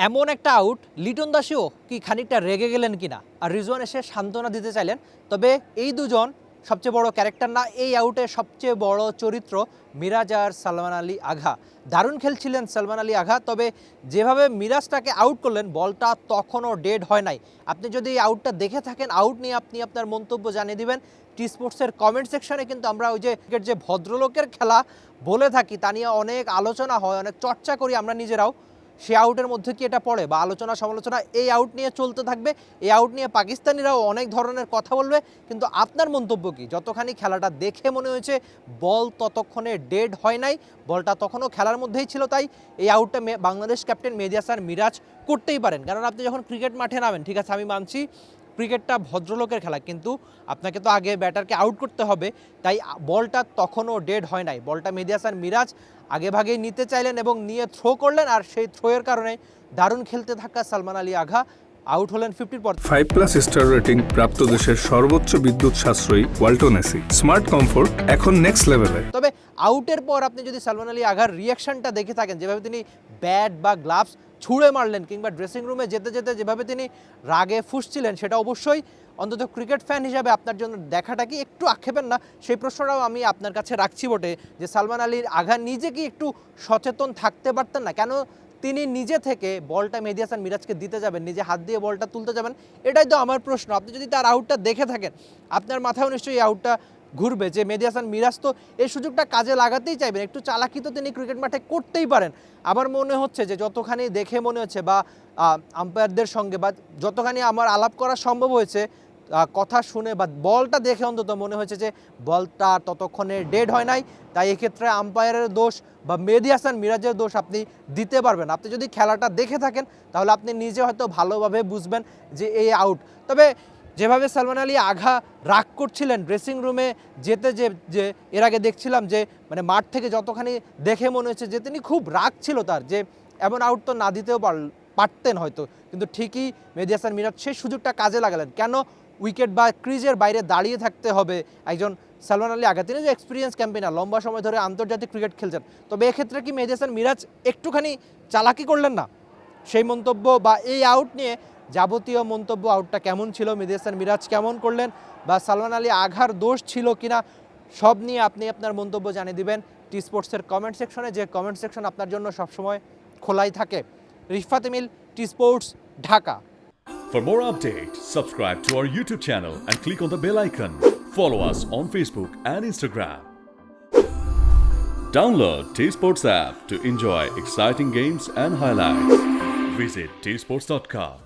এমন একটা আউট লিটন দাসও কি খানিকটা রেগে গেলেন কিনা, আর রিজওয়ান এসে সান্ত্বনা দিতে চাইলেন। তবে এই দুজন সবচেয়ে বড় ক্যারেক্টার না, এই আউটের সবচেয়ে বড় চরিত্র মিরাজ আর সালমান আলী আঘা। দারুণ খেলছিলেন সালমান আলী আঘা, তবে যেভাবে মিরাজটাকে আউট করলেন বলটা তখনও ডেড হয় নাই। আপনি যদি এই আউটটা দেখে থাকেন, আউট নিয়ে আপনি আপনার মন্তব্য জানিয়ে দিবেন টি স্পোর্টসের কমেন্ট সেকশনে। কিন্তু আমরা ওই যে ক্রিকেট যে ভদ্রলোকের খেলা বলে থাকি তা নিয়ে অনেক আলোচনা হয়, অনেক চর্চা করি আমরা নিজেরাও। সে আউটের মধ্যে কি এটা পড়ে বা আলোচনা সমালোচনা এই আউট নিয়ে চলতে থাকবে। এই আউট নিয়ে পাকিস্তানিরাও অনেক ধরনের কথা বলবে, কিন্তু আপনার মন্তব্য কি? যতখানি খেলাটা দেখে মনে হয়েছে বল ততক্ষণে ডেড হয় নাই, বলটা তখনও খেলার মধ্যেই ছিল। তাই এই আউটটা বাংলাদেশ ক্যাপ্টেন মেহেদী হাসান মিরাজ করতেই পারেন, কারণ আপনি যখন ক্রিকেট মাঠে নামেন, ঠিক আছে আমি মানছি ক্রিকেটটা ভদ্রলোকের খেলা, কিন্তু আপনাকে তো আগে ব্যাটারকে আউট করতে হবে। তাই বলটা তখনও ডেড হয় নাই, বলটা মেহেদী হাসান মিরাজ আগে ভাগেই নিতে চাইলেন এবং নিয়ে থ্রো করলেন, আর সেই থ্রোয়ের কারণে দারুণ খেলতে থাকা সালমান আলী আঘা আউট হলেন 50 পর। 5+ স্টার রেটিং প্রাপ্ত দেশের সর্বোচ্চ বিদ্যুৎ সাশ্রয়ী ওয়ালটন এসি স্মার্ট কমফোর্ট এখন নেক্সট লেভেলে। তবে আউটের পর আপনি যদি সালমান আলী আঘার রিয়াকশনটা দেখে থাকেন, যেভাবে তিনি ব্যাট বা গ্লাভস ছুঁড়ে মারলেন কিংবা ড্রেসিং রুমে যেতে যেতে যেভাবে তিনি রাগে ফুঁসছিলেন, সেটা অবশ্যই অন্তত ক্রিকেট ফ্যান হিসাবে আপনার জন্য দেখাটা কি একটু আক্ষেপের না? সেই প্রশ্নটাও আমি আপনার কাছে রাখছি বটে, যে সালমান আলীর আঘা নিজে কি একটু সচেতন থাকতে পারতেন না? কেন তিনি নিজে থেকে বলটা মেহেদী হাসান মিরাজকে দিতে যাবেন, নিজে হাত দিয়ে বলটা তুলতে যাবেন? এটাই তো আমার প্রশ্ন। আপনি যদি তার আউটটা দেখে থাকেন, আপনার মাথায়ও নিশ্চয়ই এই আউটটা ঘুরবে যে মেহেদী হাসান মিরাজ তো এই সুযোগটা কাজে লাগাতেই চাইবেন, একটু চালাকি তো তিনি ক্রিকেট মাঠে করতেই পারেন। আমার মনে হচ্ছে যে যতখানি দেখে মনে হচ্ছে বা আম্পায়ারদের সঙ্গে বা যতখানি আমার আলাপ করা সম্ভব হয়েছে, কথা শুনে বা বলটা দেখে অন্তত মনে হয়েছে যে বলটা ততক্ষণে ডেড হয় নাই। তাই এক্ষেত্রে আম্পায়ারের দোষ বা মেহেদী হাসান মিরাজের দোষ আপনি দিতে পারবেন। আপনি যদি খেলাটা দেখে থাকেন তাহলে আপনি নিজে হয়তো ভালোভাবে বুঝবেন যে এই আউট। তবে যেভাবে সালমান আলী আঘা রাগ করছিলেন ড্রেসিং রুমে যেতে, যে এর আগে দেখছিলাম যে মানে মাঠ থেকে যতখানি দেখে মনে হচ্ছে যে তিনি খুব রাগ ছিল তার, যে এমন আউট তো না দিতেও পারতেন হয়তো, কিন্তু ঠিকই মেহেদী হাসান মিরাজ সেই সুযোগটা কাজে লাগালেন। কেন উইকেট বা ক্রিজের বাইরে দাঁড়িয়ে থাকতে হবে একজন সালমান আলী আঘা? তিনি যে এক্সপিরিয়েন্স ক্যাম্পেনার, লম্বা সময় ধরে আন্তর্জাতিক ক্রিকেট খেলছেন, তবে এক্ষেত্রে কি মেহেদী হাসান মিরাজ একটুখানি চালাকি করলেন না? সেই মন্তব্য বা এই আউট নিয়ে যাবতীয় মন্তব্য, আউটটা কেমন ছিল, মেহেদী হাসান মিরাজ কেমন করলেন, বা সালমান আলী আঘার দোষ ছিল কিনা, সব নিয়ে আপনি আপনার মন্তব্য জানিয়ে দিবেন টি স্পোর্টসের কমেন্ট সেকশনে, যে কমেন্ট সেকশন আপনার জন্য সবসময় খোলাই থাকে। Rifat Emil, T Sports, Dhaka. For more updates, subscribe to our YouTube channel and click on the bell icon. Follow us on Facebook and Instagram. Download T Sports app to enjoy exciting games and highlights. Visit tsports.com.